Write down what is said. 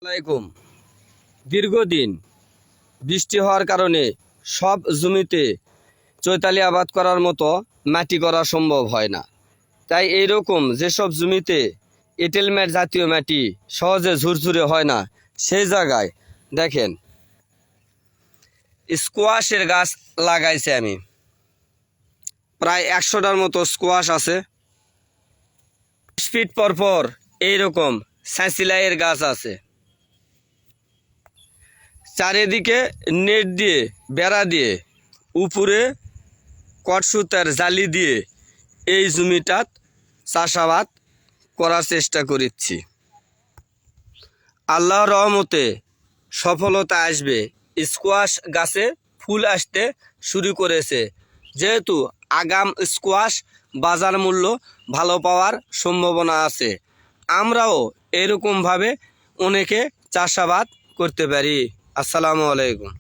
আসসালামাইকুম। দীর্ঘদিন বৃষ্টি হওয়ার কারণে সব জমিতে চৈতালি আবাদ করার মতো মাটি করা সম্ভব হয় না। তাই এইরকম যেসব জমিতে এঁটেল ম্যাট জাতীয় মাটি সহজে ঝুরঝুরে হয় না, সেই জায়গায় দেখেন স্কোয়াশের গাছ লাগাইছে আমি। প্রায় 100টার মতো স্কোয়াশ আছে। 20 ফিট পর পর এইরকম স্যাঁচিলাইয়ের গাছ আছে। চারিদিকে নেট দিয়ে বেড়া দিয়ে উপরে কটসুতার জালি দিয়ে এই জমিটাত চাষাবাদ করার চেষ্টা করেছি। আল্লাহর রহমতে সফলতা আসবে। স্কোয়াশ গাছে ফুল আসতে শুরু করেছে, যেহেতু আগাম স্কোয়াশ বাজার মূল্য ভালো পাওয়ার সম্ভাবনা আছে। আমরাও এরকমভাবে অনেকে চাষাবাদ করতে পারি। আসসালামু আলাইকুম।